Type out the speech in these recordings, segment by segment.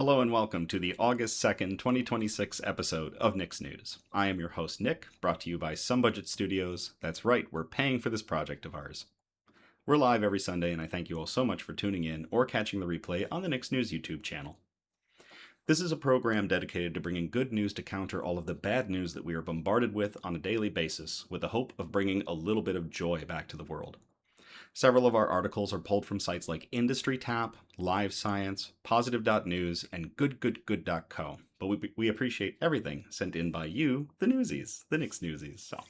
Hello and welcome to the August 2nd, 2026 episode of Nick's News. I am your host, Nick, brought to you by Some Budget Studios. That's right, we're paying for this project of ours. We're live every Sunday, and I thank you all so much for tuning in or catching the replay on the Nick's News YouTube channel. This is a program dedicated to bringing good news to counter all of the bad news that we are bombarded with on a daily basis, with the hope of bringing a little bit of joy back to the world. Several of our articles are pulled from sites like Industry Tap, Live Science, Positive.news, and GoodGoodGood.co. But we appreciate everything sent in by you, the newsies, the Nick's newsies. So,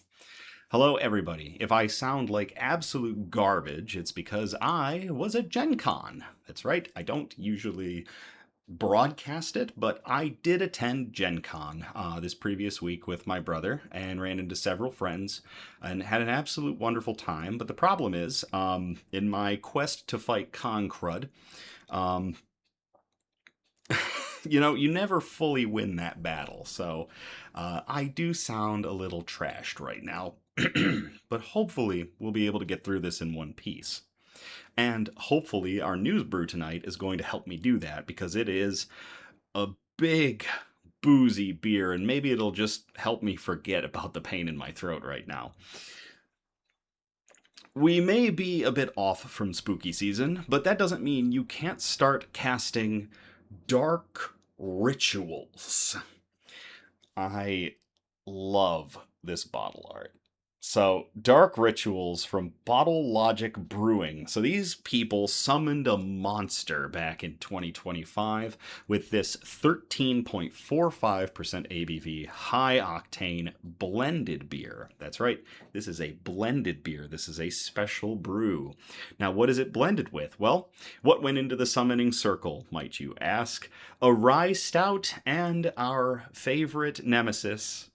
hello everybody. If I sound like absolute garbage, it's because I was at Gen Con. That's right, I don't usually broadcast it, but I did attend Gen Con this previous week with my brother and ran into several friends and had an absolute wonderful time. But the problem is, in my quest to fight con crud, you never fully win that battle. So I do sound a little trashed right now, but hopefully we'll be able to get through this in one piece. And hopefully our news brew tonight is going to help me do that, because it is a big boozy beer, and maybe it'll just help me forget about the pain in my throat right now. We may be a bit off from spooky season, but that doesn't mean you can't start casting dark rituals. I love this bottle art. So, Dark Rituals from Bottle Logic Brewing. So these people summoned a monster back in 2025 with this 13.45% ABV high-octane blended beer. That's right, this is a blended beer. This is a special brew. Now, what is it blended with? Well, what went into the summoning circle, might you ask? A Rye Stout and our favorite nemesis,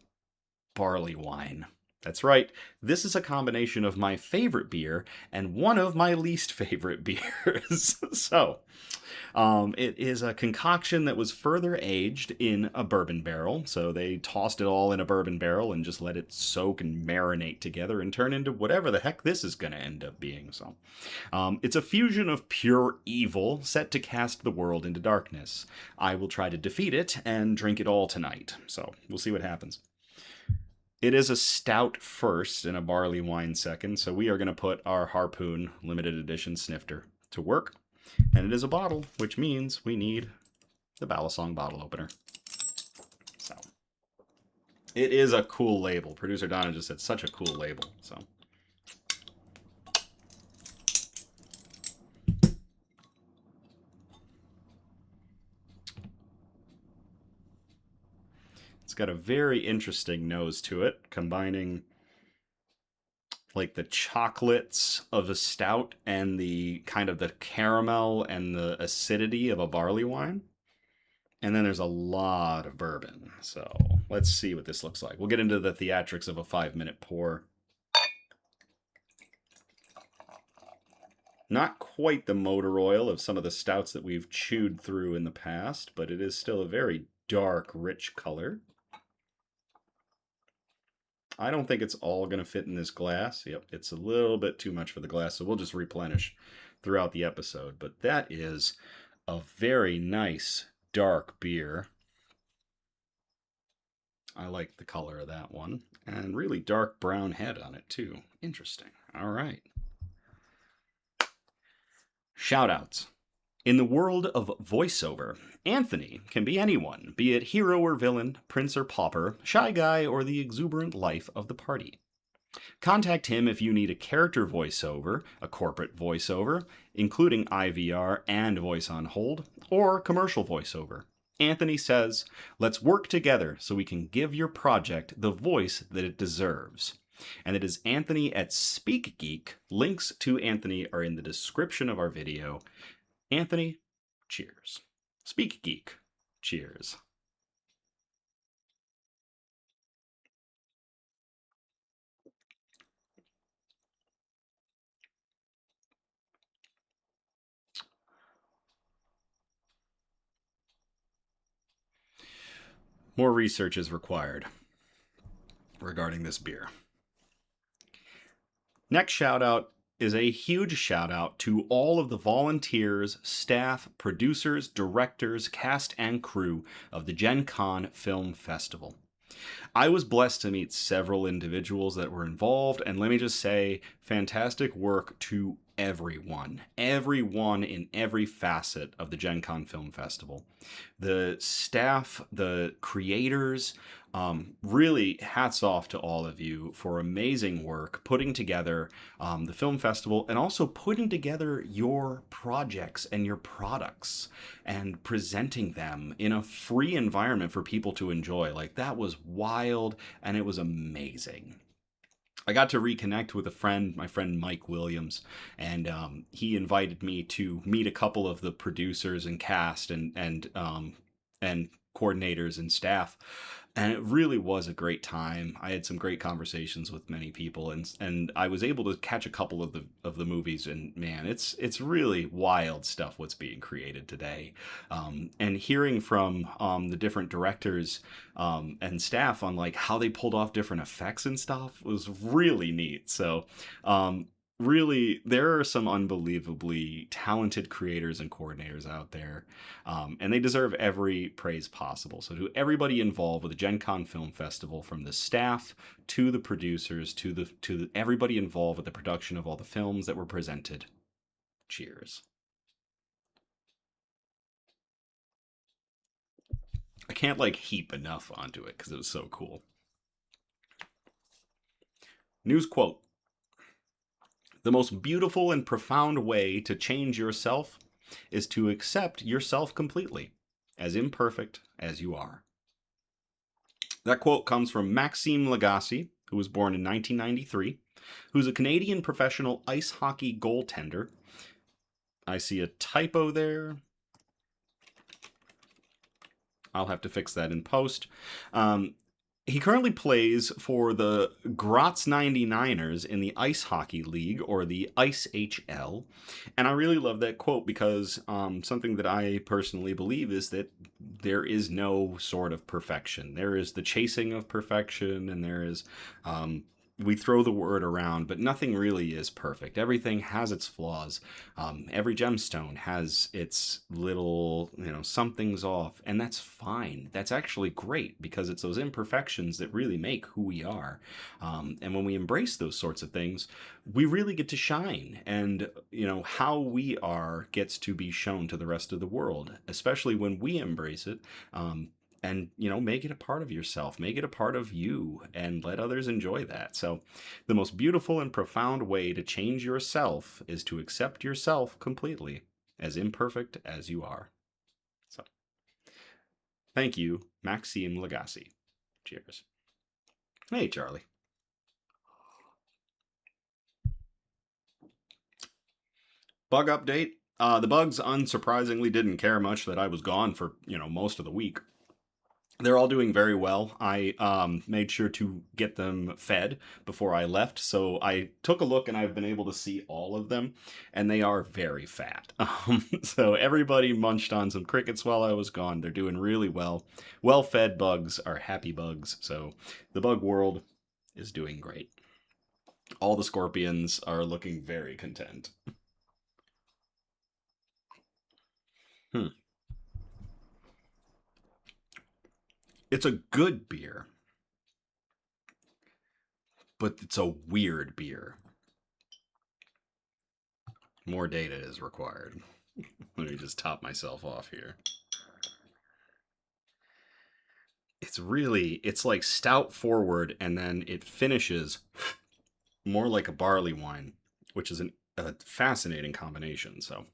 Barleywine. That's right, this is a combination of my favorite beer and one of my least favorite beers. So, it is a concoction that was further aged in a bourbon barrel. So they tossed it all in a bourbon barrel and just let it soak and marinate together and turn into whatever the heck this is going to end up being. So, it's a fusion of pure evil set to cast the world into darkness. I will try to defeat it and drink it all tonight. So, we'll see what happens. It is a stout first and a barley wine second, so we are going to put our Harpoon limited edition snifter to work. And it is a bottle, which means we need the Balisong bottle opener. So, it is a cool label. Producer Donna just said such a cool label. So, it's got a very interesting nose to it, combining like the chocolates of a stout and the kind of the caramel and the acidity of a barley wine. And then there's a lot of bourbon. So let's see what this looks like. We'll get into the theatrics of a 5-minute pour. Not quite the motor oil of some of the stouts that we've chewed through in the past, but it is still a very dark, rich color. I don't think it's all going to fit in this glass. Yep, it's a little bit too much for the glass, so we'll just replenish throughout the episode. But that is a very nice dark beer. I like the color of that one. And really dark brown head on it, too. Interesting. All right. Shoutouts. In the world of voiceover, Anthony can be anyone, be it hero or villain, prince or pauper, shy guy, or the exuberant life of the party. Contact him if you need a character voiceover, a corporate voiceover, including IVR and voice on hold, or commercial voiceover. Anthony says, let's work together so we can give your project the voice that it deserves. And it is Anthony at Speek Geek. Links to Anthony are in the description of our video. Anthony, cheers. Speek Geek, cheers. More research is required regarding this beer. Next shout out is a huge shout out to all of the volunteers, staff, producers, directors, cast, and crew of the Gen Con Film Festival. I was blessed to meet several individuals that were involved, and let me just say, fantastic work to everyone in every facet of the Gen Con Film Festival. The staff, the creators, really hats off to all of you for amazing work putting together the film festival and also putting together your projects and your products and presenting them in a free environment for people to enjoy. Like, that was wild and it was amazing. I got to reconnect with a friend, my friend Mike Williams, and he invited me to meet a couple of the producers and cast and coordinators and staff. And it really was a great time. I had some great conversations with many people, and I was able to catch a couple of the movies. And man, it's really wild stuff what's being created today. And hearing from the different directors and staff on like how they pulled off different effects and stuff was really neat. So really, there are some unbelievably talented creators and coordinators out there, and they deserve every praise possible. So to everybody involved with the Gen Con Film Festival, from the staff to the producers to everybody involved with the production of all the films that were presented, cheers. I can't like heap enough onto it because it was so cool. News quote: the most beautiful and profound way to change yourself is to accept yourself completely, as imperfect as you are. That quote comes from Maxime Lagacé, who was born in 1993, who's a Canadian professional ice hockey goaltender. I see a typo there. I'll have to fix that in post. He currently plays for the Graz 99ers in the Ice Hockey League, or the Ice HL. And I really love that quote because something that I personally believe is that there is no sort of perfection. There is the chasing of perfection, and there is we throw the word around, but nothing really is perfect. Everything has its flaws. Every gemstone has its little, something's off, and that's fine. That's actually great because it's those imperfections that really make who we are. And when we embrace those sorts of things, we really get to shine. And, how we are gets to be shown to the rest of the world, especially when we embrace it. And make it a part of yourself, make it a part of you, and let others enjoy that. So the most beautiful and profound way to change yourself is to accept yourself completely, as imperfect as you are. So thank you, Maxime Lagacé. Cheers. Hey, Charlie. Bug update. The bugs unsurprisingly didn't care much that I was gone for most of the week. They're all doing very well. I made sure to get them fed before I left, so I took a look and I've been able to see all of them, and they are very fat. So everybody munched on some crickets while I was gone. They're doing really well. Well-fed bugs are happy bugs, so the bug world is doing great. All the scorpions are looking very content. It's a good beer, but it's a weird beer. More data is required. Let me just top myself off here. It's like stout forward, and then it finishes more like a barley wine, which is a fascinating combination. So,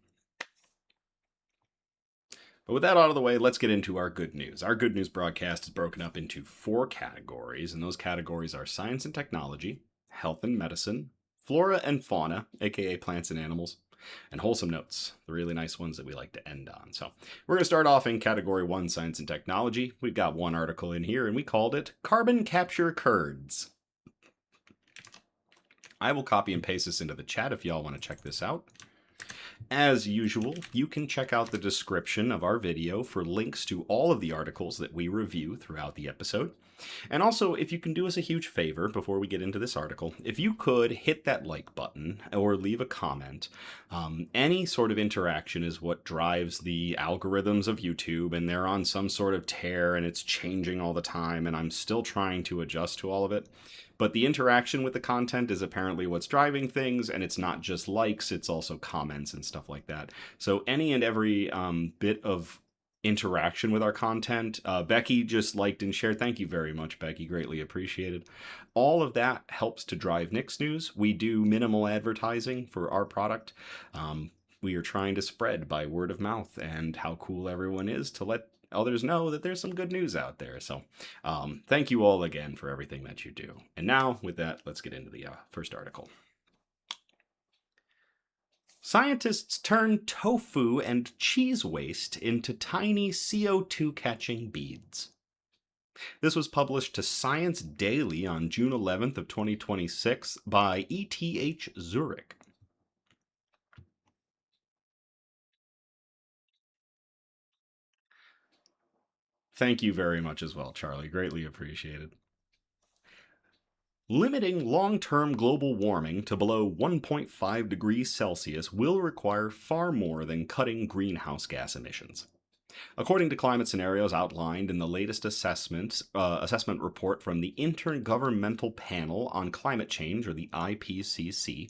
but with that out of the way, let's get into our good news. Our good news broadcast is broken up into 4 categories, and those categories are science and technology, health and medicine, flora and fauna, aka plants and animals, and wholesome notes, the really nice ones that we like to end on. So we're going to start off in category 1, science and technology. We've got one article in here, and we called it Carbon Capture Curds. I will copy and paste this into the chat if y'all want to check this out. As usual, you can check out the description of our video for links to all of the articles that we review throughout the episode. And also, if you can do us a huge favor before we get into this article, if you could hit that like button or leave a comment. Any sort of interaction is what drives the algorithms of YouTube, and they're on some sort of tear and it's changing all the time, and I'm still trying to adjust to all of it. But the interaction with the content is apparently what's driving things, and it's not just likes, it's also comments and stuff like that. So any and every bit of interaction with our content, Becky just liked and shared. Thank you very much, Becky. Greatly appreciated. All of that helps to drive Nick's News. We do minimal advertising for our product. We are trying to spread by word of mouth and how cool everyone is to let others know that there's some good news out there. So thank you all again for everything that you do. And now, with that, let's get into the first article. Scientists turn tofu and cheese waste into tiny CO2 catching beads. This was published to Science Daily on June 11th of 2026 by ETH Zurich. Thank you very much as well, Charlie. Greatly appreciated. Limiting long-term global warming to below 1.5 degrees Celsius will require far more than cutting greenhouse gas emissions. According to climate scenarios outlined in the latest assessment report from the Intergovernmental Panel on Climate Change, or the IPCC,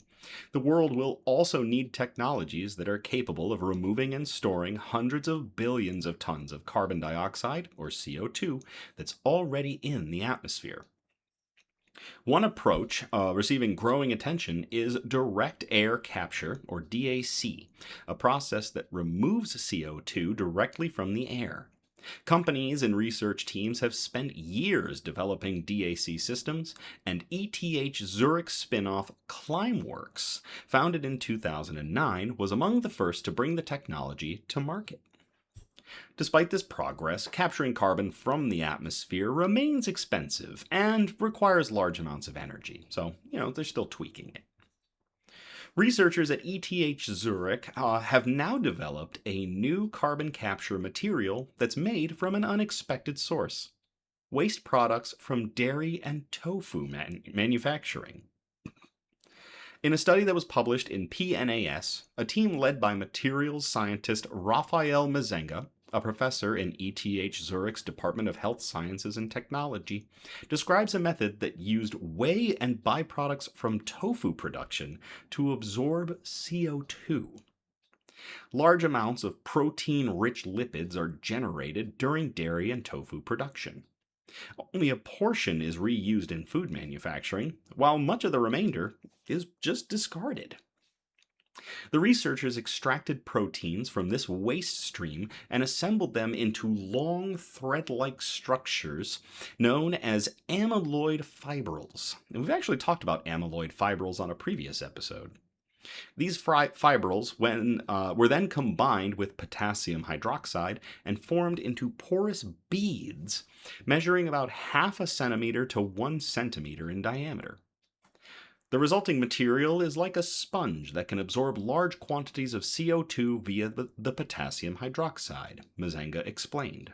the world will also need technologies that are capable of removing and storing hundreds of billions of tons of carbon dioxide, or CO2, that's already in the atmosphere. One approach receiving growing attention is direct air capture, or DAC, a process that removes CO2 directly from the air. Companies and research teams have spent years developing DAC systems, and ETH Zurich spin-off Climeworks, founded in 2009, was among the first to bring the technology to market. Despite this progress, capturing carbon from the atmosphere remains expensive and requires large amounts of energy, so, they're still tweaking it. Researchers at ETH Zurich have now developed a new carbon capture material that's made from an unexpected source: waste products from dairy and tofu manufacturing. In a study that was published in PNAS, a team led by materials scientist Raphael Mazenga, a professor in ETH Zurich's Department of Health Sciences and Technology, describes a method that used whey and byproducts from tofu production to absorb CO2. Large amounts of protein-rich lipids are generated during dairy and tofu production. Only a portion is reused in food manufacturing, while much of the remainder is just discarded. The researchers extracted proteins from this waste stream and assembled them into long thread-like structures known as amyloid fibrils. And we've actually talked about amyloid fibrils on a previous episode. These fibrils were then combined with potassium hydroxide and formed into porous beads measuring about 0.5 centimeter to 1 centimeter in diameter. The resulting material is like a sponge that can absorb large quantities of CO2 via the potassium hydroxide, Mazenga explained.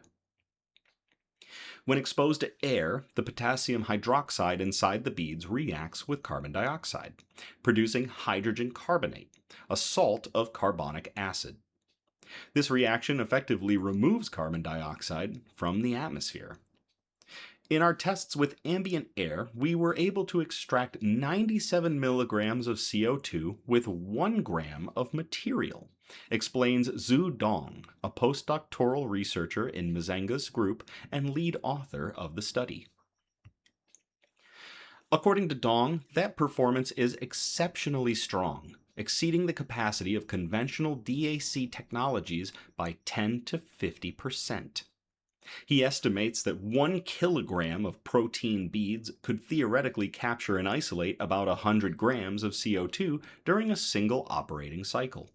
When exposed to air, the potassium hydroxide inside the beads reacts with carbon dioxide, producing hydrogen carbonate, a salt of carbonic acid. This reaction effectively removes carbon dioxide from the atmosphere. In our tests with ambient air, we were able to extract 97 milligrams of CO2 with 1 gram of material, explains Zhu Dong, a postdoctoral researcher in Mazenga's group and lead author of the study. According to Dong, that performance is exceptionally strong, exceeding the capacity of conventional DAC technologies by 10 to 50%. He estimates that 1 kilogram of protein beads could theoretically capture and isolate about 100 grams of CO2 during a single operating cycle.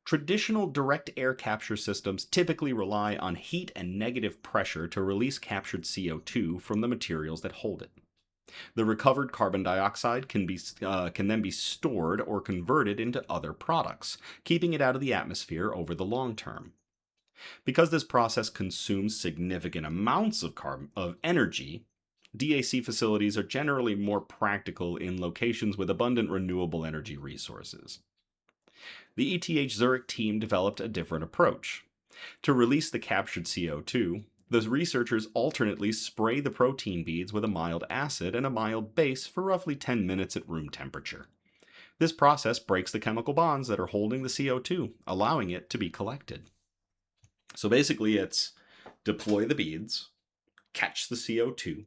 Traditional direct air capture systems typically rely on heat and negative pressure to release captured CO2 from the materials that hold it. The recovered carbon dioxide can then be stored or converted into other products, keeping it out of the atmosphere over the long term. Because this process consumes significant amounts of energy, DAC facilities are generally more practical in locations with abundant renewable energy resources. The ETH Zurich team developed a different approach. To release the captured CO2, the researchers alternately spray the protein beads with a mild acid and a mild base for roughly 10 minutes at room temperature. This process breaks the chemical bonds that are holding the CO2, allowing it to be collected. So basically, it's deploy the beads, catch the CO2,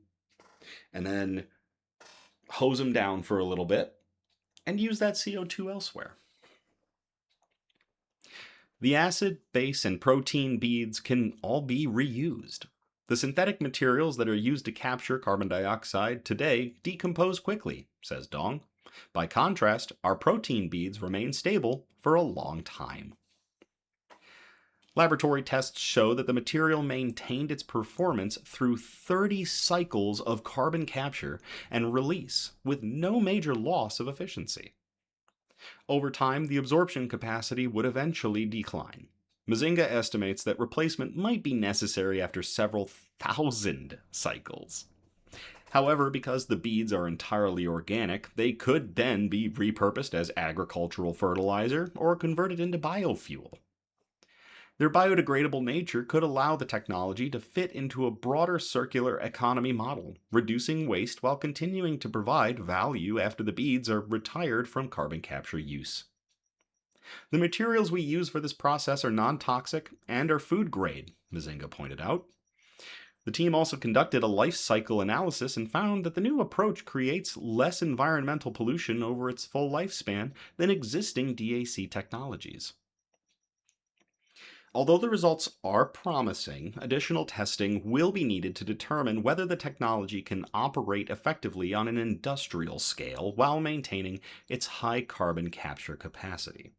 and then hose them down for a little bit, and use that CO2 elsewhere. The acid, base, and protein beads can all be reused. The synthetic materials that are used to capture carbon dioxide today decompose quickly, says Dong. By contrast, our protein beads remain stable for a long time. Laboratory tests show that the material maintained its performance through 30 cycles of carbon capture and release with no major loss of efficiency. Over time, the absorption capacity would eventually decline. Mazinga estimates that replacement might be necessary after several thousand cycles. However, because the beads are entirely organic, they could then be repurposed as agricultural fertilizer or converted into biofuel. Their biodegradable nature could allow the technology to fit into a broader circular economy model, reducing waste while continuing to provide value after the beads are retired from carbon capture use. The materials we use for this process are non-toxic and are food grade, Mazinga pointed out. The team also conducted a life cycle analysis and found that the new approach creates less environmental pollution over its full lifespan than existing DAC technologies. Although the results are promising, additional testing will be needed to determine whether the technology can operate effectively on an industrial scale while maintaining its high carbon capture capacity.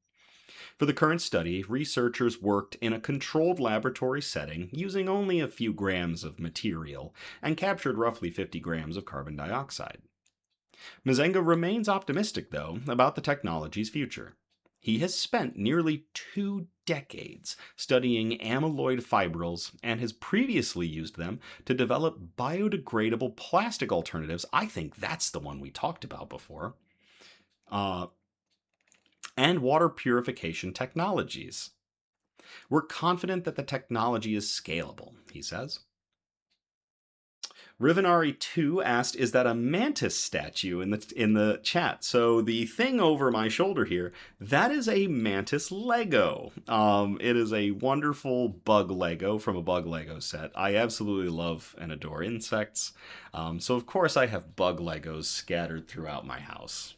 For the current study, researchers worked in a controlled laboratory setting using only a few grams of material and captured roughly 50 grams of carbon dioxide. Mazenga remains optimistic, though, about the technology's future. He has spent nearly 2 decades studying amyloid fibrils and has previously used them to develop biodegradable plastic alternatives. I think that's the one we talked about before. And water purification technologies. We're confident that the technology is scalable, he says. Rivenari2 asked, is that a mantis statue in the chat? So the thing over my shoulder here, that is a mantis Lego. It is a wonderful bug Lego from a bug Lego set. I absolutely love and adore insects. So of course I have bug Legos scattered throughout my house.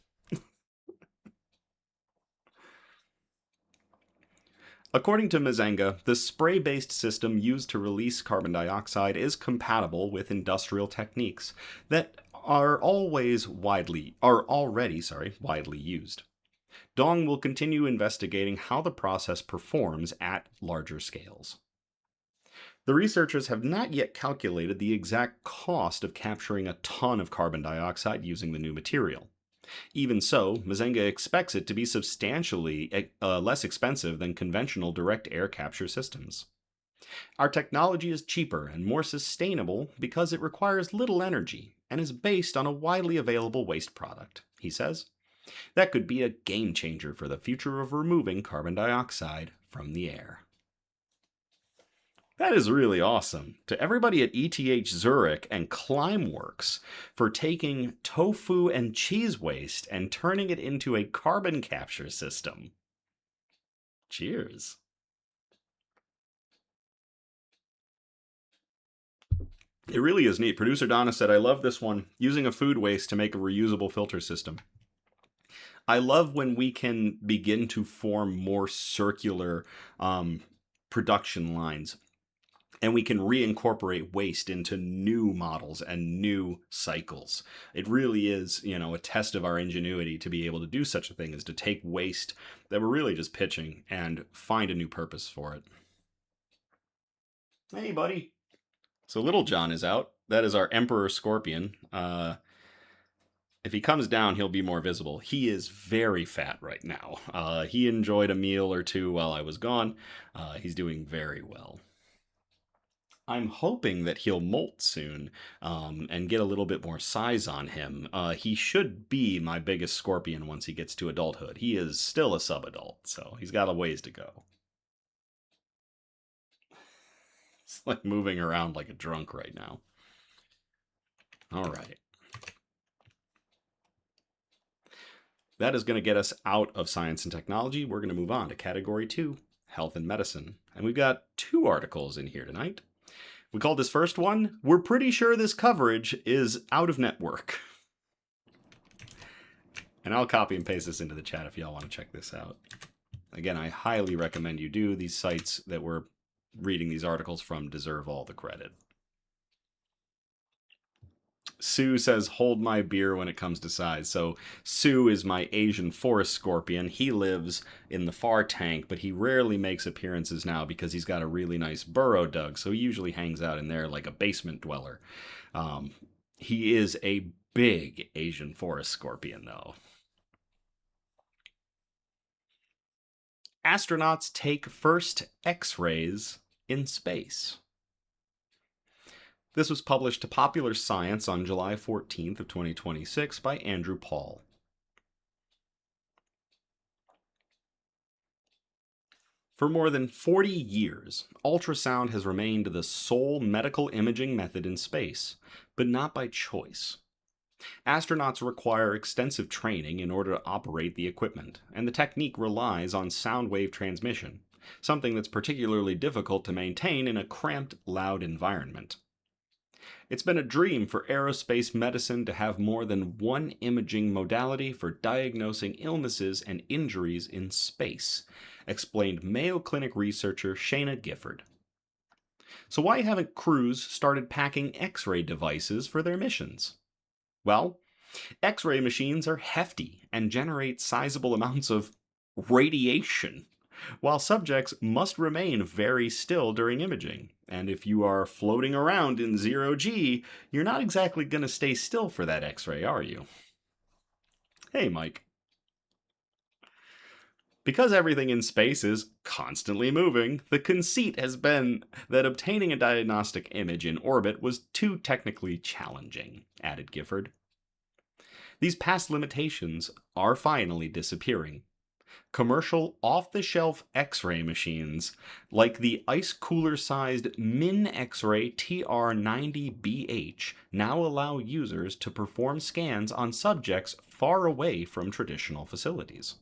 According to Mazenga, the spray-based system used to release carbon dioxide is compatible with industrial techniques that are already widely used. Dong will continue investigating how the process performs at larger scales. The researchers have not yet calculated the exact cost of capturing a ton of carbon dioxide using the new material. Even so, Mazenga expects it to be substantially less expensive than conventional direct air capture systems. Our technology is cheaper and more sustainable because it requires little energy and is based on a widely available waste product, he says. That could be a game changer for the future of removing carbon dioxide from the air. That is really awesome. To everybody at ETH Zurich and Climeworks for taking tofu and cheese waste and turning it into a carbon capture system. Cheers. It really is neat. Producer Donna said, I love this one, using a food waste to make a reusable filter system. I love when we can begin to form more circular production lines. And we can reincorporate waste into new models and new cycles. It really is, a test of our ingenuity to be able to do such a thing, is to take waste that we're really just pitching and find a new purpose for it. Hey, buddy. So Little John is out. That is our Emperor Scorpion. If he comes down, he'll be more visible. He is very fat right now. He enjoyed a meal or two while I was gone. He's doing very well. I'm hoping that he'll molt soon and get a little bit more size on him. He should be my biggest scorpion once he gets to adulthood. He is still a sub-adult, so he's got a ways to go. It's like moving around like a drunk right now. All right. That is going to get us out of science and technology. We're going to move on to category 2, health and medicine. And we've got 2 articles in here tonight. We called this first one, "We're pretty sure this coverage is out of network." And I'll copy and paste this into the chat if y'all want to check this out. Again, I highly recommend you do. These sites that we're reading these articles from deserve all the credit. Sue says, "Hold my beer when it comes to size." So Sue is my Asian forest scorpion. He lives in the far tank, but he rarely makes appearances now because he's got a really nice burrow dug. So he usually hangs out in there like a basement dweller. He is a big Asian forest scorpion, though. Astronauts take first X-rays in space. This was published to Popular Science on July 14th of 2026 by Andrew Paul. For more than 40 years, ultrasound has remained the sole medical imaging method in space, but not by choice. Astronauts require extensive training in order to operate the equipment, and the technique relies on sound wave transmission, something that's particularly difficult to maintain in a cramped, loud environment. It's been a dream for aerospace medicine to have more than one imaging modality for diagnosing illnesses and injuries in space, explained Mayo Clinic researcher Shayna Gifford. So why haven't crews started packing X-ray devices for their missions? Well, X-ray machines are hefty and generate sizable amounts of radiation, while subjects must remain very still during imaging. And if you are floating around in 0G, you're not exactly going to stay still for that X-ray, are you? Hey, Mike. Because everything in space is constantly moving, the conceit has been that obtaining a diagnostic image in orbit was too technically challenging, added Gifford. These past limitations are finally disappearing. Commercial off-the-shelf X-ray machines, like the ice cooler-sized Min X-ray TR90BH, now allow users to perform scans on subjects far away from traditional facilities.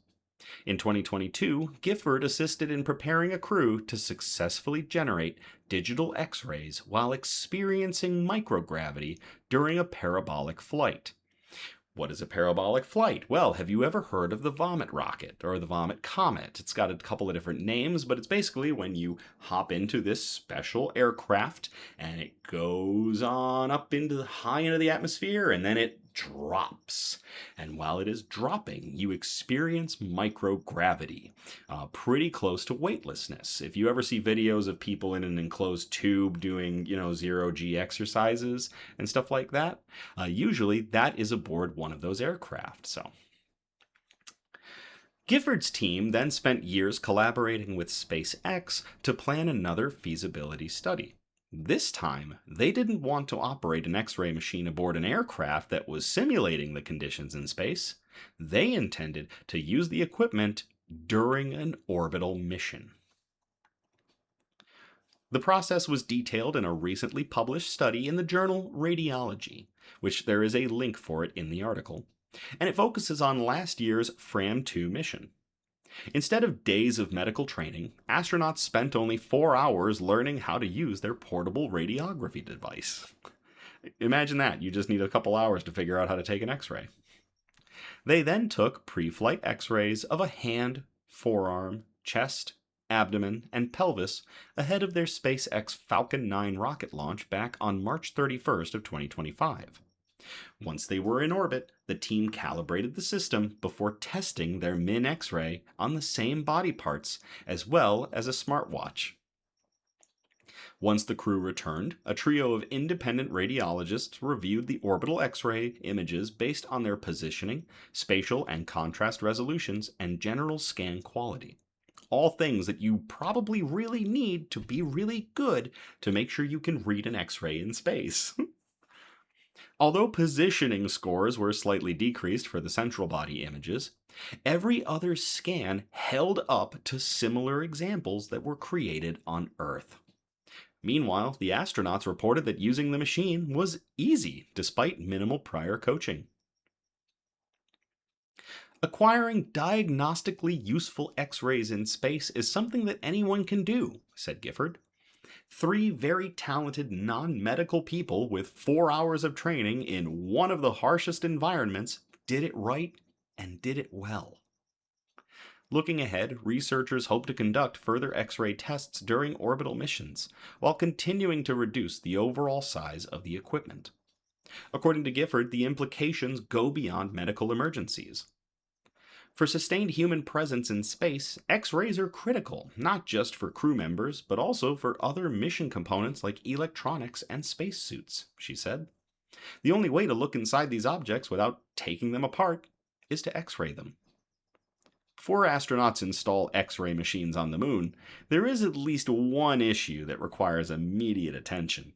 In 2022, Gifford assisted in preparing a crew to successfully generate digital X-rays while experiencing microgravity during a parabolic flight. What is a parabolic flight? Well, have you ever heard of the Vomit Rocket or the Vomit Comet? It's got a couple of different names, but it's basically when you hop into this special aircraft and it goes on up into the high end of the atmosphere and then it drops. And while it is dropping, you experience microgravity, pretty close to weightlessness. If you ever see videos of people in an enclosed tube doing, 0G exercises and stuff like that, usually that is aboard one of those aircraft. So Gifford's team then spent years collaborating with SpaceX to plan another feasibility study. This time, they didn't want to operate an X-ray machine aboard an aircraft that was simulating the conditions in space. They intended to use the equipment during an orbital mission. The process was detailed in a recently published study in the journal Radiology, which there is a link for it in the article, and it focuses on last year's Fram-2 mission. Instead of days of medical training, astronauts spent only 4 hours learning how to use their portable radiography device. Imagine that, you just need a couple hours to figure out how to take an X-ray. They then took pre-flight X-rays of a hand, forearm, chest, abdomen, and pelvis ahead of their SpaceX Falcon 9 rocket launch back on March 31st of 2025. Once they were in orbit, the team calibrated the system before testing their Min X-ray on the same body parts as well as a smartwatch. Once the crew returned, a trio of independent radiologists reviewed the orbital X-ray images based on their positioning, spatial and contrast resolutions, and general scan quality. All things that you probably really need to be really good to make sure you can read an X-ray in space. Although positioning scores were slightly decreased for the central body images, every other scan held up to similar examples that were created on Earth. Meanwhile, the astronauts reported that using the machine was easy despite minimal prior coaching. Acquiring diagnostically useful X-rays in space is something that anyone can do, said Gifford. 3 very talented non-medical people with 4 hours of training in one of the harshest environments did it right and did it well. Looking ahead, researchers hope to conduct further X-ray tests during orbital missions, while continuing to reduce the overall size of the equipment. According to Gifford, the implications go beyond medical emergencies. For sustained human presence in space, X-rays are critical, not just for crew members, but also for other mission components like electronics and spacesuits, she said. The only way to look inside these objects without taking them apart is to X-ray them. Before astronauts install X-ray machines on the moon, there is at least one issue that requires immediate attention.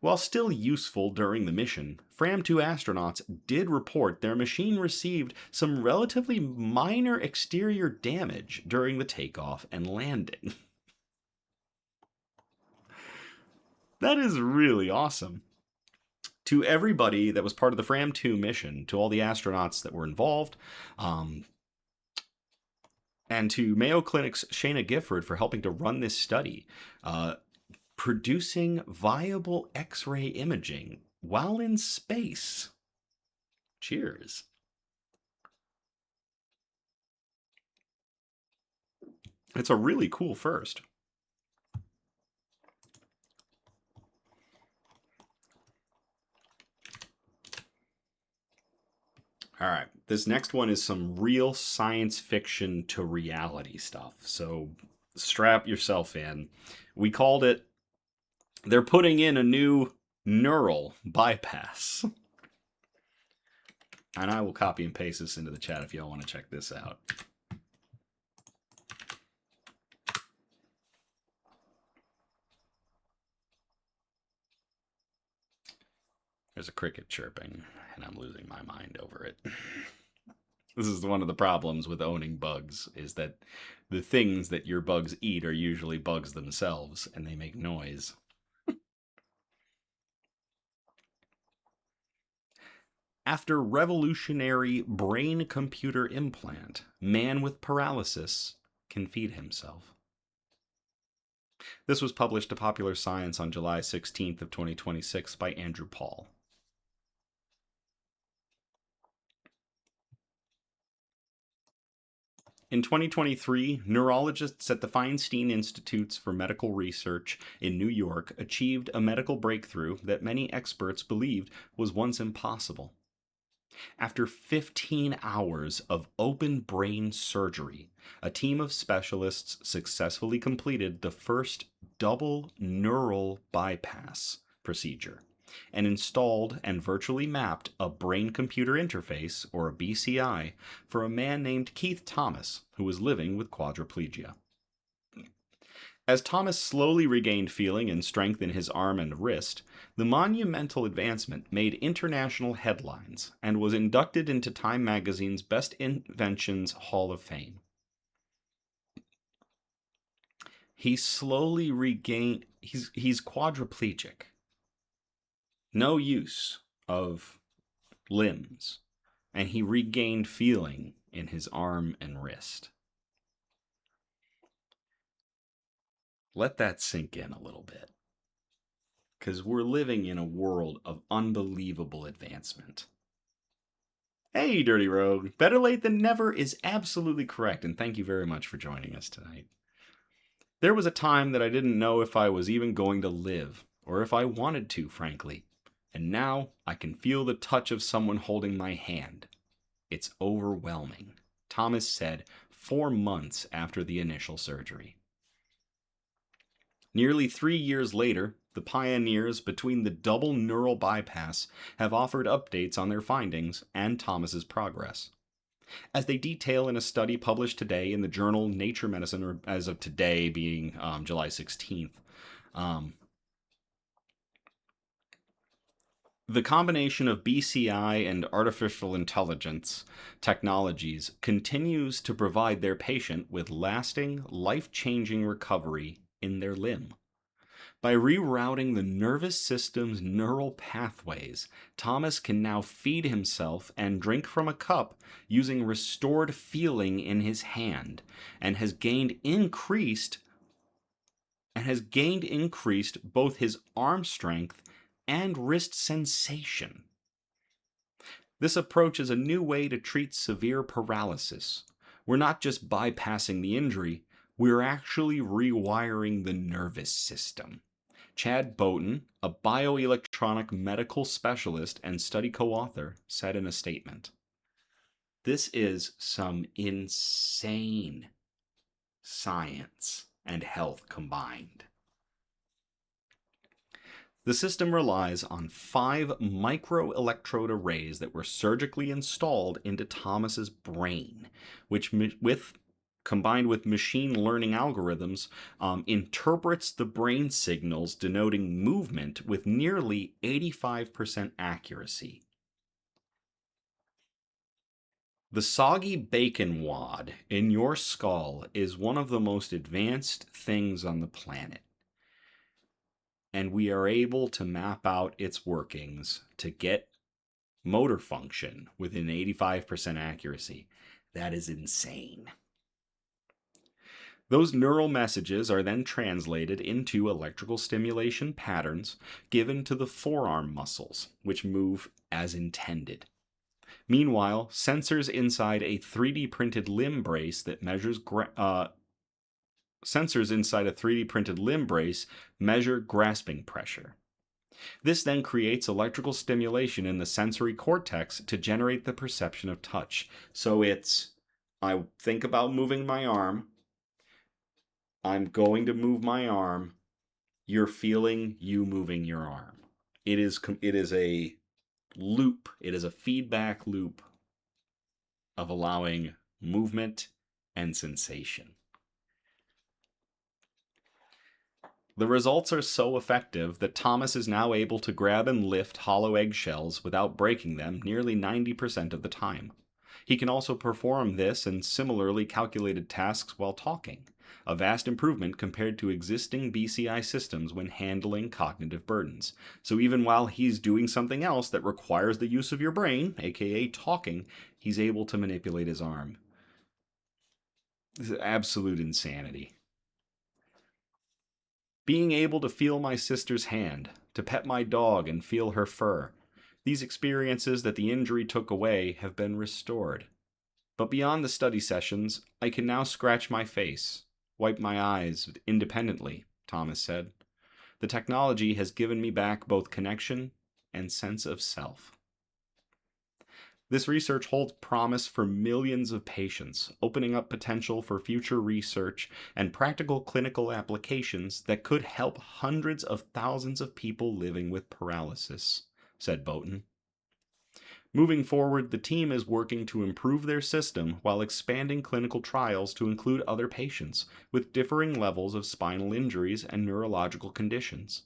While still useful during the mission, Fram-2 astronauts did report their machine received some relatively minor exterior damage during the takeoff and landing. That is really awesome. To everybody that was part of the Fram-2 mission, to all the astronauts that were involved, and to Mayo Clinic's Shayna Gifford for helping to run this study, producing viable X-ray imaging while in space. Cheers. It's a really cool first. All right, this next one is some real science fiction to reality stuff. So strap yourself in. We called it, they're putting in a new neural bypass. And I will copy and paste this into the chat if y'all want to check this out. There's a cricket chirping, and I'm losing my mind over it. This is one of the problems with owning bugs, is that the things that your bugs eat are usually bugs themselves, and they make noise. After revolutionary brain-computer implant, man with paralysis can feed himself. This was published to Popular Science on July 16th of 2026 by Andrew Paul. In 2023, neurologists at the Feinstein Institutes for Medical Research in New York achieved a medical breakthrough that many experts believed was once impossible. After 15 hours of open brain surgery, a team of specialists successfully completed the first double neural bypass procedure and installed and virtually mapped a brain-computer interface, or a BCI, for a man named Keith Thomas, who was living with quadriplegia. As Thomas slowly regained feeling and strength in his arm and wrist, the monumental advancement made international headlines and was inducted into Time magazine's Best Inventions Hall of Fame. He slowly regained, he's quadriplegic. No use of limbs, and he regained feeling in his arm and wrist. Let that sink in a little bit, because we're living in a world of unbelievable advancement. Hey, Dirty Rogue, better late than never is absolutely correct, and thank you very much for joining us tonight. There was a time that I didn't know if I was even going to live, or if I wanted to, frankly. And now I can feel the touch of someone holding my hand. It's overwhelming, Thomas said 4 months after the initial surgery. Nearly 3 years later, the pioneers between the double neural bypass have offered updates on their findings and Thomas's progress. As they detail in a study published today in the journal Nature Medicine, or as of today being July 16th, the combination of BCI and artificial intelligence technologies continues to provide their patient with lasting, life-changing recovery in their limb. By rerouting the nervous system's neural pathways, Thomas can now feed himself and drink from a cup using restored feeling in his hand, and has gained increased both his arm strength and wrist sensation. This approach is a new way to treat severe paralysis. We're not just bypassing the injury, we're actually rewiring the nervous system. Chad Boughton, a bioelectronic medical specialist and study co-author, said in a statement, "This is some insane science and health combined." The system relies on 5 microelectrode arrays that were surgically installed into Thomas's brain, which combined with machine learning algorithms, interprets the brain signals denoting movement with nearly 85% accuracy. The soggy bacon wad in your skull is one of the most advanced things on the planet, and we are able to map out its workings to get motor function within 85% accuracy. That is insane. Those neural messages are then translated into electrical stimulation patterns given to the forearm muscles, which move as intended. Meanwhile, sensors inside a 3D printed limb brace that measures measure grasping pressure. This then creates electrical stimulation in the sensory cortex to generate the perception of touch. So I think about moving my arm, I'm going to move my arm, you're feeling you moving your arm. It is a loop, it is a feedback loop of allowing movement and sensation. The results are so effective that Thomas is now able to grab and lift hollow eggshells without breaking them nearly 90% of the time. He can also perform this and similarly calculated tasks while talking, a vast improvement compared to existing BCI systems when handling cognitive burdens. So even while he's doing something else that requires the use of your brain, aka talking, he's able to manipulate his arm. This is absolute insanity. Being able to feel my sister's hand, to pet my dog and feel her fur. These experiences that the injury took away have been restored. But beyond the study sessions, I can now scratch my face, wipe my eyes independently, Thomas said. The technology has given me back both connection and sense of self. This research holds promise for millions of patients, opening up potential for future research and practical clinical applications that could help hundreds of thousands of people living with paralysis, said Boughton. Moving forward, the team is working to improve their system while expanding clinical trials to include other patients with differing levels of spinal injuries and neurological conditions.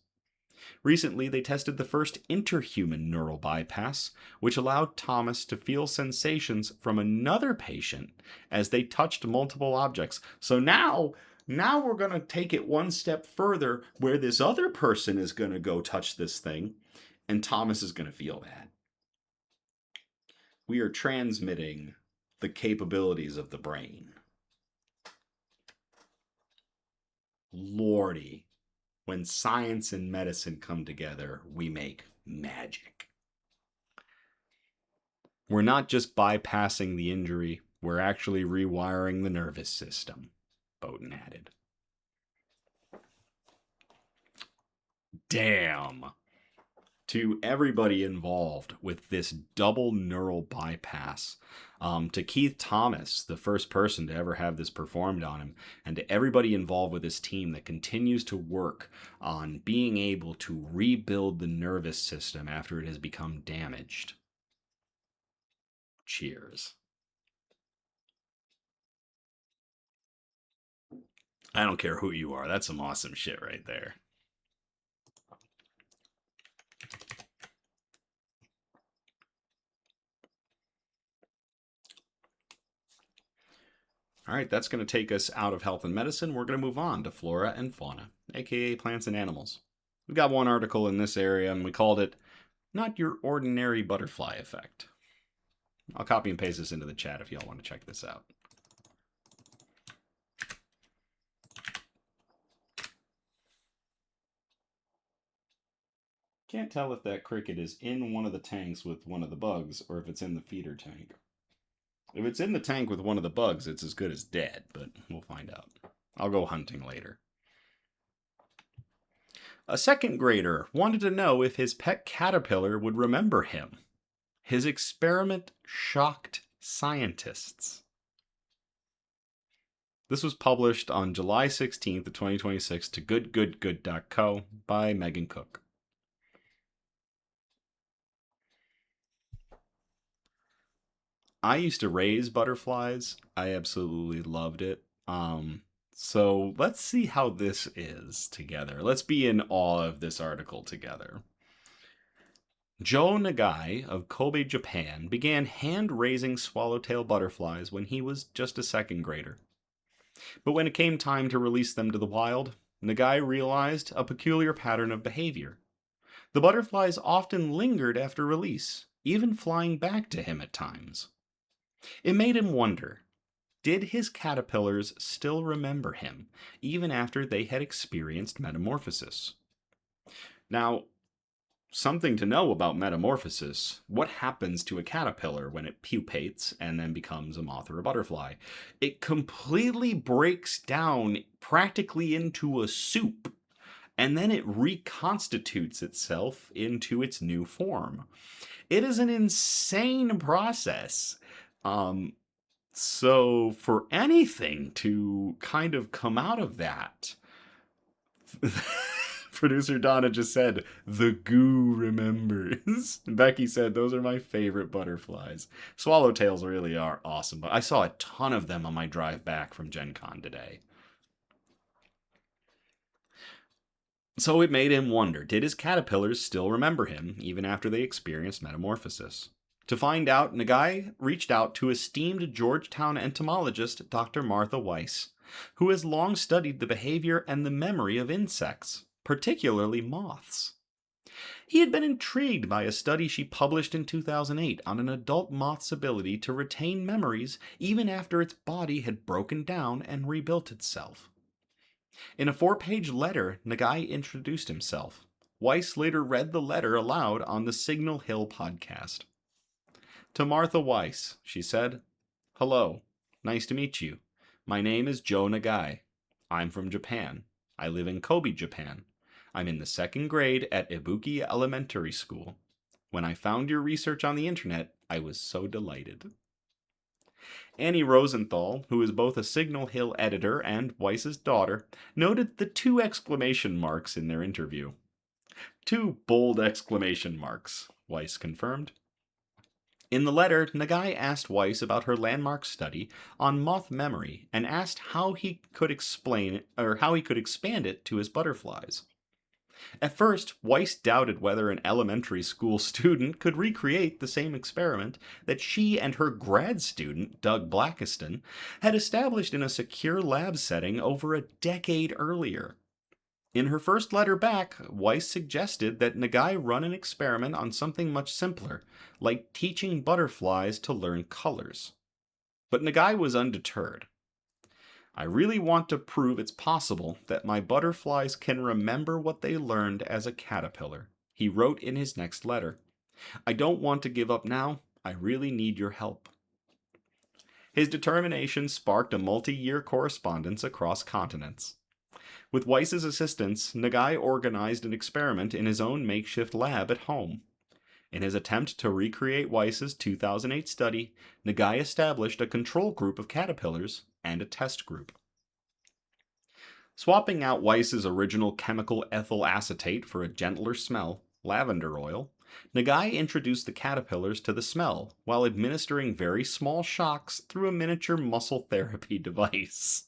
Recently, they tested the first interhuman neural bypass, which allowed Thomas to feel sensations from another patient as they touched multiple objects. So now we're going to take it one step further where this other person is going to go touch this thing, and Thomas is going to feel that. We are transmitting the capabilities of the brain. Lordy. When science and medicine come together, we make magic. We're not just bypassing the injury, we're actually rewiring the nervous system, Boughton added. Damn. to everybody involved with this double neural bypass. To Keith Thomas, the first person to ever have this performed on him, and to everybody involved with this team that continues to work on being able to rebuild the nervous system after it has become damaged. Cheers. I don't care who you are. That's some awesome shit right there. All right, that's going to take us out of health and medicine. We're going to move on to flora and fauna, aka plants and animals. We got one article in this area, and we called it Not Your Ordinary Butterfly Effect. I'll copy and paste this into the chat if y'all want to check this out. Can't tell if that cricket is in one of the tanks with one of the bugs or if it's in the feeder tank. If it's in the tank with one of the bugs, it's as good as dead, but we'll find out. I'll go hunting later. A second grader wanted to know if his pet caterpillar would remember him. His experiment shocked scientists. This was published on July 16th of 2026 to goodgoodgood.co by Megan Cook. I used to raise butterflies. I absolutely loved it. So let's see how this is together. Let's be in awe of this article together. Joe Nagai of Kobe, Japan began hand-raising swallowtail butterflies when he was just a second grader. But when it came time to release them to the wild, Nagai realized a peculiar pattern of behavior. The butterflies often lingered after release, even flying back to him at times. It made him wonder, did his caterpillars still remember him, even after they had experienced metamorphosis? Now, something to know about metamorphosis. What happens to a caterpillar when it pupates and then becomes a moth or a butterfly? It completely breaks down practically into a soup, and then it reconstitutes itself into its new form. It is an insane process. So for anything to kind of come out of that, producer Donna just said, the goo remembers. Becky said, those are my favorite butterflies. Swallowtails really are awesome, but I saw a ton of them on my drive back from Gen Con today. So it made him wonder, did his caterpillars still remember him, even after they experienced metamorphosis? To find out, Nagai reached out to esteemed Georgetown entomologist Dr. Martha Weiss, who has long studied the behavior and the memory of insects, particularly moths. He had been intrigued by a study she published in 2008 on an adult moth's ability to retain memories even after its body had broken down and rebuilt itself. In a 4-page letter, Nagai introduced himself. Weiss later read the letter aloud on the Signal Hill podcast. To Martha Weiss, she said, "Hello, nice to meet you. My name is Joe Nagai. I'm from Japan. I live in Kobe, Japan. I'm in the 2nd grade at Ibuki Elementary School. When I found your research on the internet, I was so delighted." Annie Rosenthal, who is both a Signal Hill editor and Weiss's daughter, noted the 2 exclamation marks in their interview. 2 bold exclamation marks, Weiss confirmed. In the letter, Nagai asked Weiss about her landmark study on moth memory and asked how he could expand it to his butterflies. At first, Weiss doubted whether an elementary school student could recreate the same experiment that she and her grad student, Doug Blackiston, had established in a secure lab setting over a decade earlier. In her first letter back, Weiss suggested that Nagai run an experiment on something much simpler, like teaching butterflies to learn colors. But Nagai was undeterred. "I really want to prove it's possible that my butterflies can remember what they learned as a caterpillar," he wrote in his next letter. "I don't want to give up now. I really need your help." His determination sparked a multi-year correspondence across continents. With Weiss's assistance, Nagai organized an experiment in his own makeshift lab at home. In his attempt to recreate Weiss's 2008 study, Nagai established a control group of caterpillars and a test group. Swapping out Weiss's original chemical ethyl acetate for a gentler smell, lavender oil, Nagai introduced the caterpillars to the smell while administering very small shocks through a miniature muscle therapy device.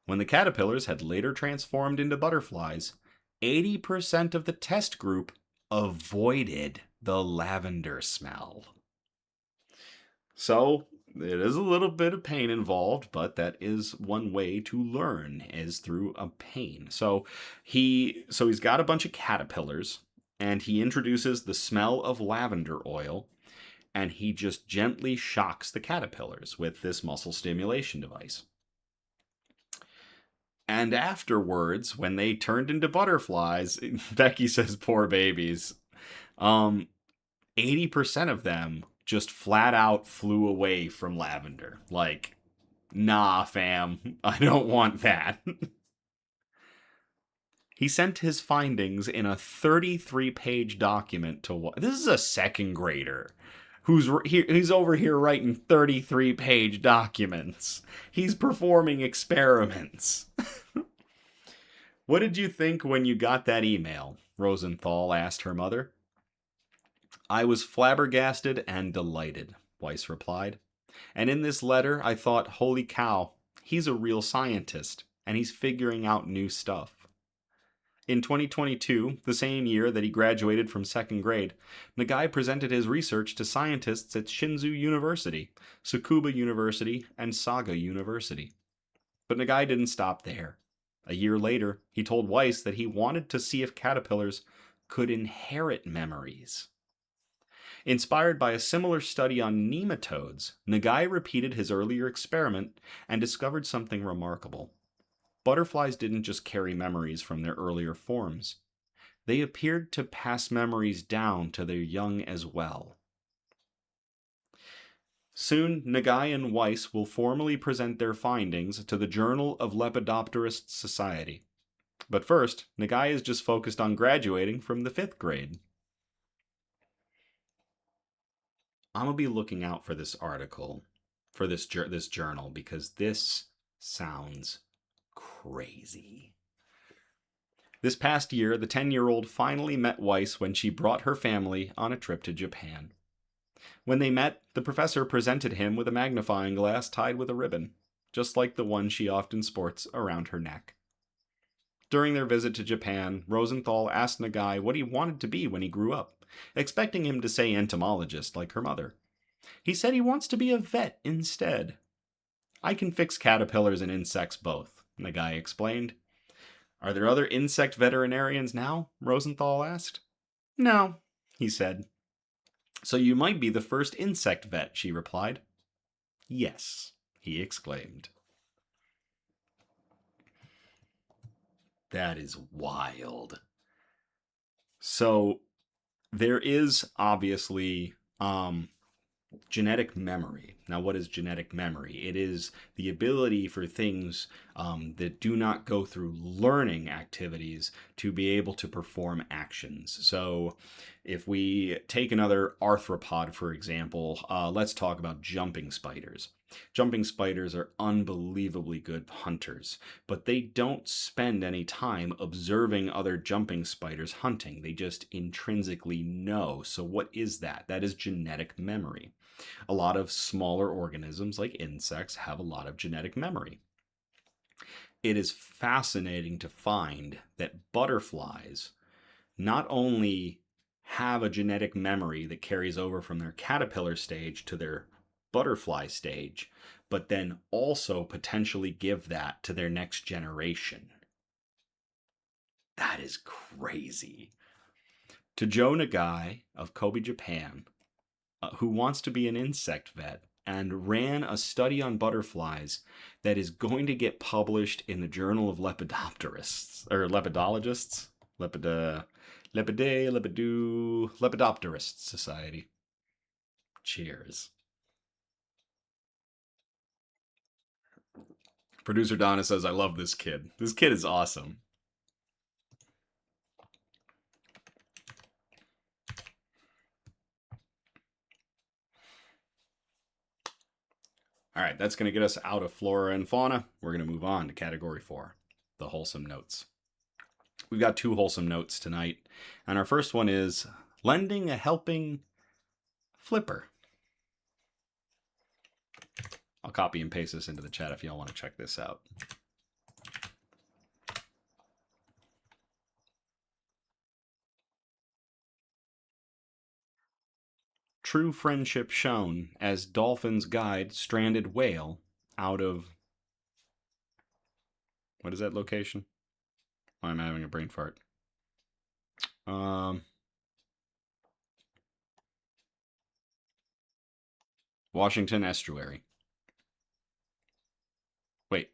When the caterpillars had later transformed into butterflies, 80% of the test group avoided the lavender smell. So, it is a little bit of pain involved, but that is one way to learn, is through a pain. So he's got a bunch of caterpillars, and he introduces the smell of lavender oil, and he just gently shocks the caterpillars with this muscle stimulation device. And afterwards, when they turned into butterflies, Becky says, poor babies, 80% of them just flat out flew away from lavender. Like, nah, fam, I don't want that. He sent his findings in a 33-page document to... This is a second grader he's over here writing 33-page documents. He's performing experiments. What did you think when you got that email? Rosenthal asked her mother. I was flabbergasted and delighted, Weiss replied. And in this letter, I thought, holy cow, he's a real scientist, and he's figuring out new stuff. In 2022, the same year that he graduated from second grade, Nagai presented his research to scientists at Shinzu University, Tsukuba University, and Saga University. But Nagai didn't stop there. A year later, he told Weiss that he wanted to see if caterpillars could inherit memories. Inspired by a similar study on nematodes, Nagai repeated his earlier experiment and discovered something remarkable. Butterflies didn't just carry memories from their earlier forms. They appeared to pass memories down to their young as well. Soon, Nagai and Weiss will formally present their findings to the Journal of Lepidopterist Society. But first, Nagai is just focused on graduating from the 5th grade. I'm going to be looking out for this article, for this journal, because this sounds crazy. This past year, the 10-year-old finally met Weiss when she brought her family on a trip to Japan. When they met, the professor presented him with a magnifying glass tied with a ribbon, just like the one she often sports around her neck. During their visit to Japan, Rosenthal asked Nagai what he wanted to be when he grew up, expecting him to say entomologist like her mother. He said he wants to be a vet instead. I can fix caterpillars and insects both, Nagai explained. Are there other insect veterinarians now? Rosenthal asked. No, he said. So you might be the first insect vet, she replied. Yes, he exclaimed. That is wild. So there is obviously genetic memory. Now, what is genetic memory? It is the ability for things that do not go through learning activities to be able to perform actions. So if we take another arthropod, for example, let's talk about jumping spiders. Jumping spiders are unbelievably good hunters, but they don't spend any time observing other jumping spiders hunting. They just intrinsically know. So what is that? That is genetic memory. A lot of smaller organisms, like insects, have a lot of genetic memory. It is fascinating to find that butterflies not only have a genetic memory that carries over from their caterpillar stage to their butterfly stage, but then also potentially give that to their next generation. That is crazy. To Joe Nagai of Kobe, Japan, who wants to be an insect vet and ran a study on butterflies that is going to get published in the Journal of Lepidopterists, or Lepidologists, Lepidopterist Society. Cheers. Producer Donna says, I love this kid. This kid is awesome. All right, that's going to get us out of flora and fauna. We're going to move on to category 4, the wholesome notes. We've got 2 wholesome notes tonight, and our first one is lending a helping flipper. I'll copy and paste this into the chat if y'all want to check this out. True friendship shown as dolphins guide stranded whale out of... What is that location? I'm having a brain fart. Washington Estuary. Wait.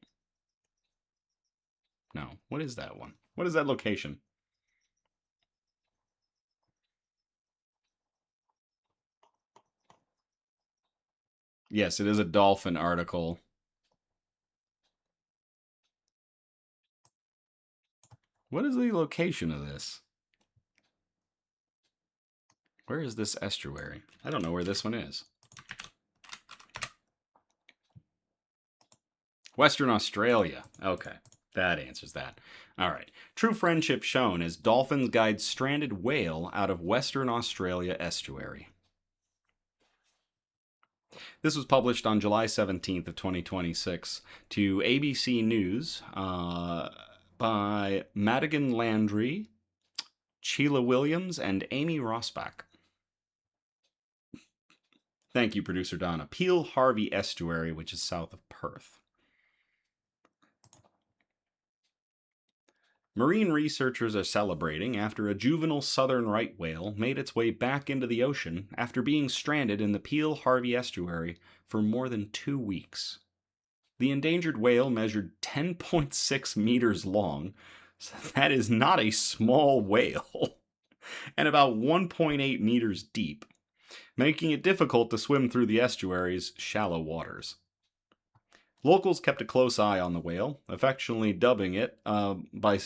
No. What is that one? What is that location? Yes, it is a dolphin article. What is the location of this? Where is this estuary? I don't know where this one is. Western Australia. Okay, that answers that. All right. True friendship shown as dolphins guide stranded whale out of Western Australia estuary. This was published on July 17th of 2026 to ABC News by Madigan Landry, Sheila Williams, and Amy Rosbach. Thank you, Producer Donna. Peel Harvey Estuary, which is south of Perth. Marine researchers are celebrating after a juvenile southern right whale made its way back into the ocean after being stranded in the Peel Harvey Estuary for more than 2 weeks. The endangered whale measured 10.6 meters long, so that is not a small whale, and about 1.8 meters deep, making it difficult to swim through the estuary's shallow waters. Locals kept a close eye on the whale, affectionately dubbed by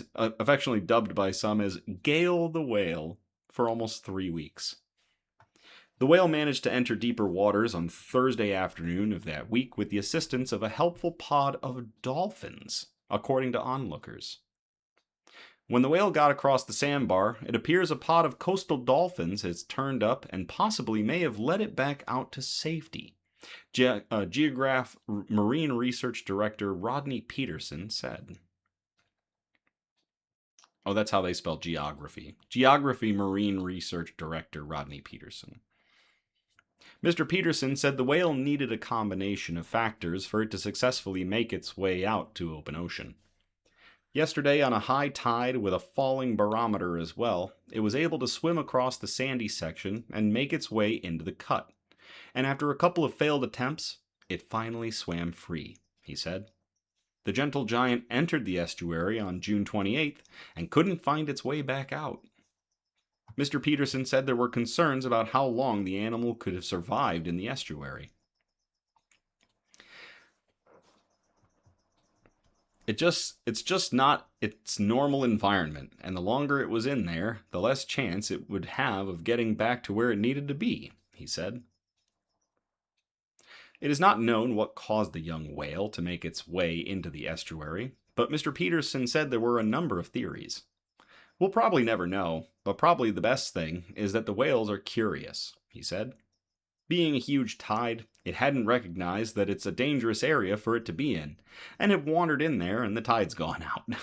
some as Gale the Whale, for almost 3 weeks. The whale managed to enter deeper waters on Thursday afternoon of that week with the assistance of a helpful pod of dolphins, according to onlookers. When the whale got across the sandbar, it appears a pod of coastal dolphins has turned up and possibly may have led it back out to safety. Geograph Marine Research Director Rodney Peterson said. Oh, that's how they spell geography. Geography Marine Research Director Rodney Peterson. Mr. Peterson said the whale needed a combination of factors for it to successfully make its way out to open ocean. Yesterday, on a high tide with a falling barometer as well, it was able to swim across the sandy section and make its way into the cut. And after a couple of failed attempts, it finally swam free, he said. The gentle giant entered the estuary on June 28th and couldn't find its way back out. Mr. Peterson said there were concerns about how long the animal could have survived in the estuary. It's just not its normal environment, and the longer it was in there, the less chance it would have of getting back to where it needed to be, he said. It is not known what caused the young whale to make its way into the estuary, but Mr. Peterson said there were a number of theories. We'll probably never know, but probably the best thing is that the whales are curious, he said. Being a huge tide, it hadn't recognized that it's a dangerous area for it to be in, and it wandered in there and the tide's gone out.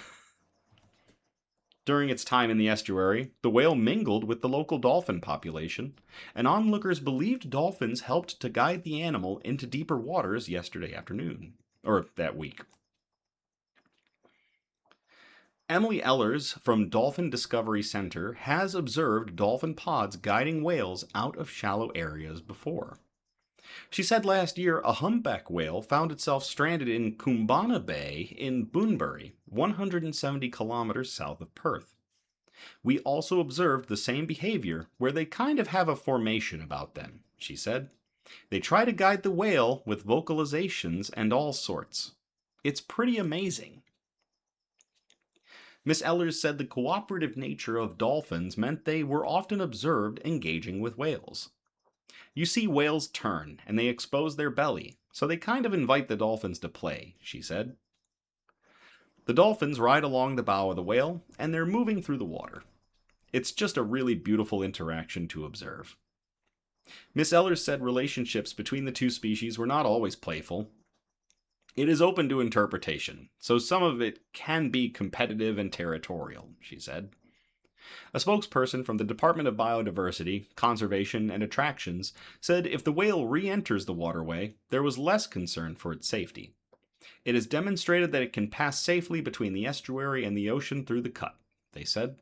During its time in the estuary, the whale mingled with the local dolphin population, and onlookers believed dolphins helped to guide the animal into deeper waters yesterday afternoon, or that week. Emily Ehlers from Dolphin Discovery Center has observed dolphin pods guiding whales out of shallow areas before. She said last year a humpback whale found itself stranded in Koombana Bay in Boonbury, 170 kilometers south of Perth. We also observed the same behavior where they kind of have a formation about them, she said. They try to guide the whale with vocalizations and all sorts. It's pretty amazing. Miss Ellers said the cooperative nature of dolphins meant they were often observed engaging with whales. You see whales turn, and they expose their belly, so they kind of invite the dolphins to play, she said. The dolphins ride along the bow of the whale, and they're moving through the water. It's just a really beautiful interaction to observe. Miss Ellers said relationships between the two species were not always playful. It is open to interpretation, so some of it can be competitive and territorial, she said. A spokesperson from the Department of Biodiversity, Conservation, and Attractions said if the whale re enters the waterway, there was less concern for its safety. It has demonstrated that it can pass safely between the estuary and the ocean through the cut, they said.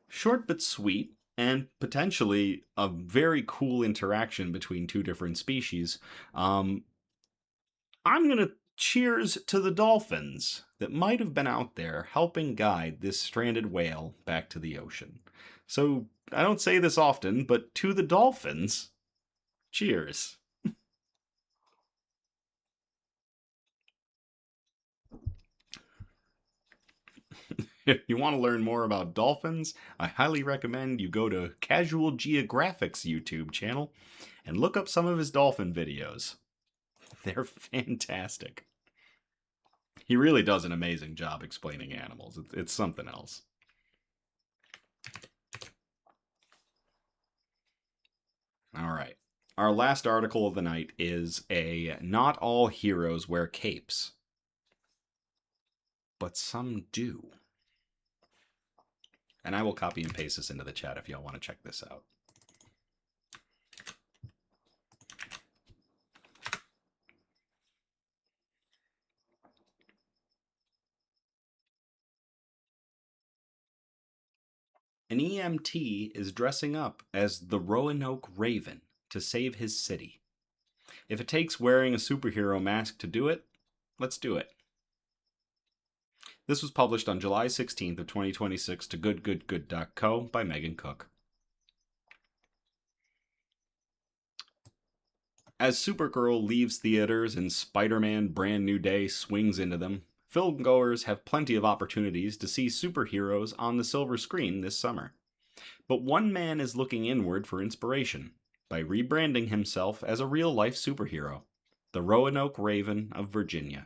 Short but sweet, and potentially a very cool interaction between two different species. I'm going to cheers to the dolphins that might have been out there helping guide this stranded whale back to the ocean. So I don't say this often, but to the dolphins, cheers. If you want to learn more about dolphins, I highly recommend you go to Casual Geographic's YouTube channel and look up some of his dolphin videos. They're fantastic. He really does an amazing job explaining animals. It's something else. All right. Our last article of the night is a not all heroes wear capes, but some do. And I will copy and paste this into the chat if y'all want to check this out. An EMT is dressing up as the Roanoke Raven to save his city. If it takes wearing a superhero mask to do it, let's do it. This was published on July 16th of 2026 to goodgoodgood.co by Megan Cook. As Supergirl leaves theaters and Spider-Man Brand New Day swings into them, filmgoers have plenty of opportunities to see superheroes on the silver screen this summer. But one man is looking inward for inspiration by rebranding himself as a real-life superhero, the Roanoke Raven of Virginia.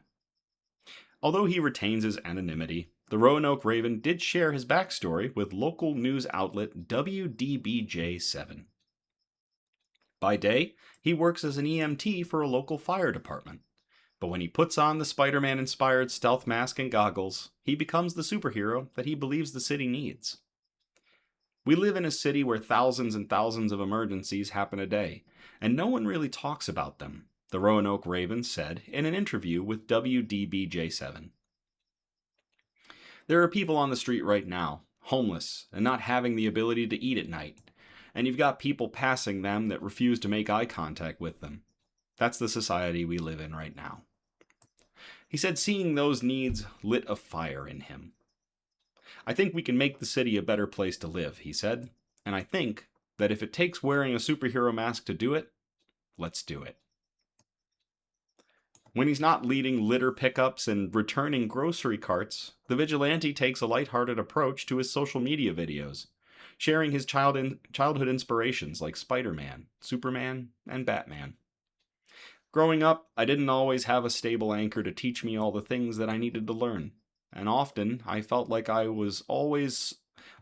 Although he retains his anonymity, the Roanoke Raven did share his backstory with local news outlet WDBJ7. By day, he works as an EMT for a local fire department. But when he puts on the Spider-Man inspired stealth mask and goggles, he becomes the superhero that he believes the city needs. We live in a city where thousands and thousands of emergencies happen a day, and no one really talks about them, the Roanoke Raven said in an interview with WDBJ7. There are people on the street right now, homeless and not having the ability to eat at night, and you've got people passing them that refuse to make eye contact with them. That's the society we live in right now. He said seeing those needs lit a fire in him. I think we can make the city a better place to live, he said, and I think that if it takes wearing a superhero mask to do it, let's do it. When he's not leading litter pickups and returning grocery carts, the vigilante takes a lighthearted approach to his social media videos, sharing his childhood inspirations like Spider-Man, Superman, and Batman. Growing up, I didn't always have a stable anchor to teach me all the things that I needed to learn, and often I felt like I always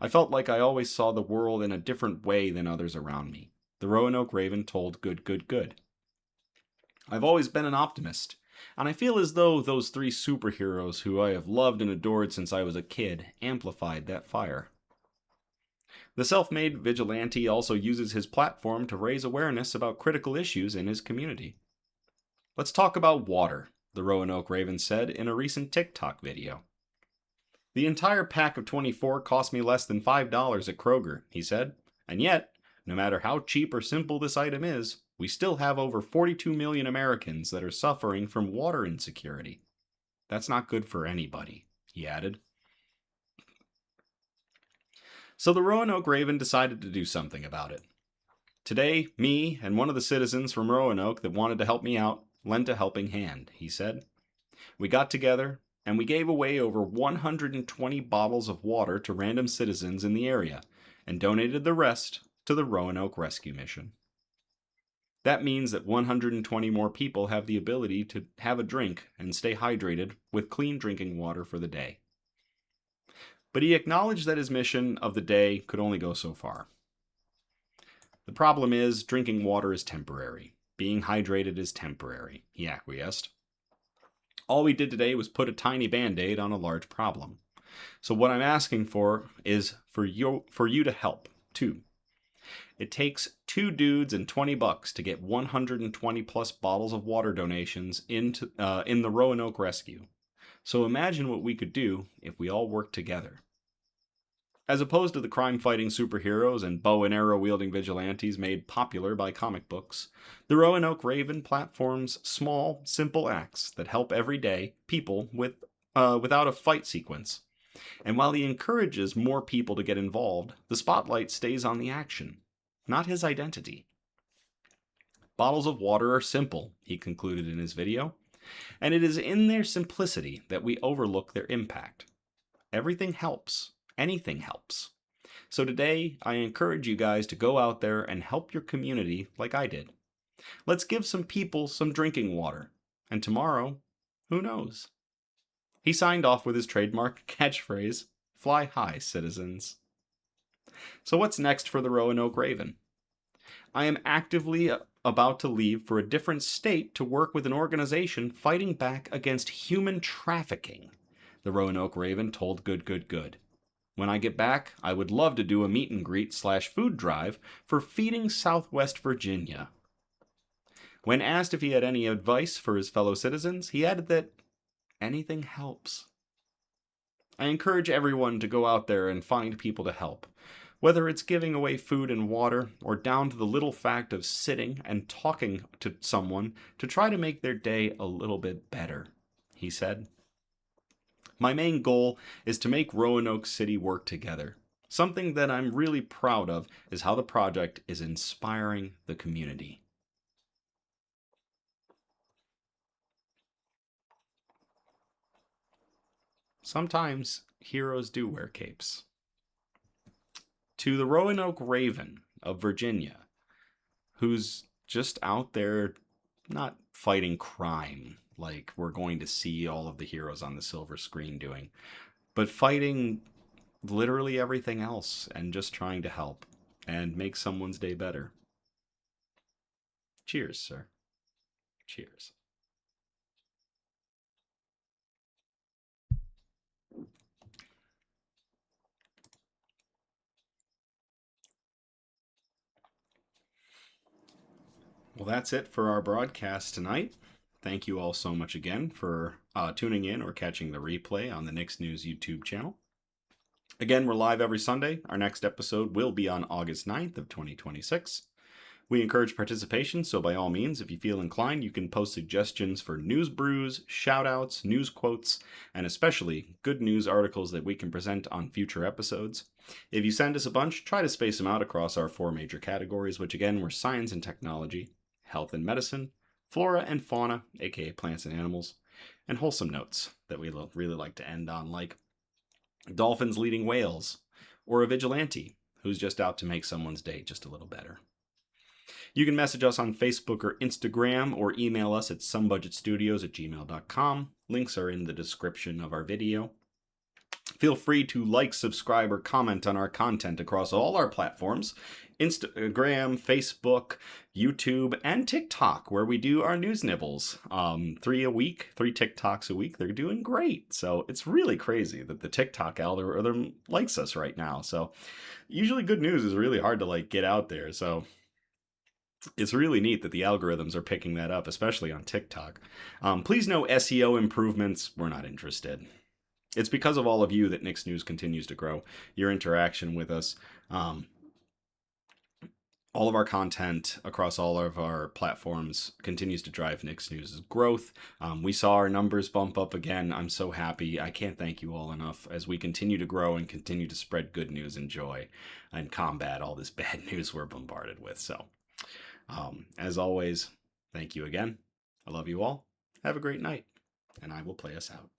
saw the world in a different way than others around me. The Roanoke Raven told Good Good Good. I've always been an optimist, and I feel as though those three superheroes who I have loved and adored since I was a kid amplified that fire. The self-made vigilante also uses his platform to raise awareness about critical issues in his community. Let's talk about water, the Roanoke Raven said in a recent TikTok video. The entire pack of 24 cost me less than $5 at Kroger, he said, and yet, no matter how cheap or simple this item is, we still have over 42 million Americans that are suffering from water insecurity. That's not good for anybody, he added. So the Roanoke Raven decided to do something about it. Today, me and one of the citizens from Roanoke that wanted to help me out lent a helping hand, he said. We got together and we gave away over 120 bottles of water to random citizens in the area and donated the rest to the Roanoke Rescue Mission. That means that 120 more people have the ability to have a drink and stay hydrated with clean drinking water for the day. But he acknowledged that his mission of the day could only go so far. The problem is, drinking water is temporary. Being hydrated is temporary, he acquiesced. All we did today was put a tiny band-aid on a large problem. So what I'm asking for is for you to help, too. It takes 2 dudes and $20 to get 120 plus bottles of water donations in the Roanoke Rescue. So imagine what we could do if we all worked together. As opposed to the crime-fighting superheroes and bow and arrow-wielding vigilantes made popular by comic books, the Roanoke Raven platforms small, simple acts that help everyday people without a fight sequence. And while he encourages more people to get involved, the spotlight stays on the action, not his identity. Bottles of water are simple, he concluded in his video, and it is in their simplicity that we overlook their impact. Everything helps. Anything helps. So today, I encourage you guys to go out there and help your community like I did. Let's give some people some drinking water. And tomorrow, who knows? He signed off with his trademark catchphrase, "Fly high, citizens." So what's next for the Roanoke Raven? I am actively about to leave for a different state to work with an organization fighting back against human trafficking, the Roanoke Raven told Good. When I get back, I would love to do a meet and greet / food drive for Feeding Southwest Virginia. When asked if he had any advice for his fellow citizens, he added that anything helps. I encourage everyone to go out there and find people to help, whether it's giving away food and water or down to the little fact of sitting and talking to someone to try to make their day a little bit better, he said. My main goal is to make Roanoke City work together. Something that I'm really proud of is how the project is inspiring the community. Sometimes heroes do wear capes. To the Roanoke Raven of Virginia, who's just out there not fighting crime like we're going to see all of the heroes on the silver screen doing, but fighting literally everything else and just trying to help and make someone's day better. Cheers, sir. Cheers. Well, that's it for our broadcast tonight. Thank you all so much again for tuning in or catching the replay on the Nix News YouTube channel. Again, we're live every Sunday. Our next episode will be on August 9th of 2026. We encourage participation, so by all means, if you feel inclined, you can post suggestions for news brews, shoutouts, news quotes, and especially good news articles that we can present on future episodes. If you send us a bunch, try to space them out across our 4 major categories, which again were science and technology, health and medicine, flora and fauna, aka plants and animals, and wholesome notes that we really like to end on, like dolphins leading whales, or a vigilante who's just out to make someone's day just a little better. You can message us on Facebook or Instagram, or email us at somebudgetstudios@gmail.com. Links are in the description of our video. Feel free to like, subscribe, or comment on our content across all our platforms: Instagram, Facebook, YouTube, and TikTok, where we do our news nibbles. 3 TikToks a week. They're doing great. So it's really crazy that the TikTok algorithm likes us right now. So usually good news is really hard to get out there. So it's really neat that the algorithms are picking that up, especially on TikTok. Please know SEO improvements, we're not interested. It's because of all of you that Nix News continues to grow. Your interaction with us, all of our content across all of our platforms continues to drive Nix News' growth. We saw our numbers bump up again. I'm so happy. I can't thank you all enough as we continue to grow and continue to spread good news and joy and combat all this bad news we're bombarded with. So, as always, thank you again. I love you all. Have a great night, and I will play us out.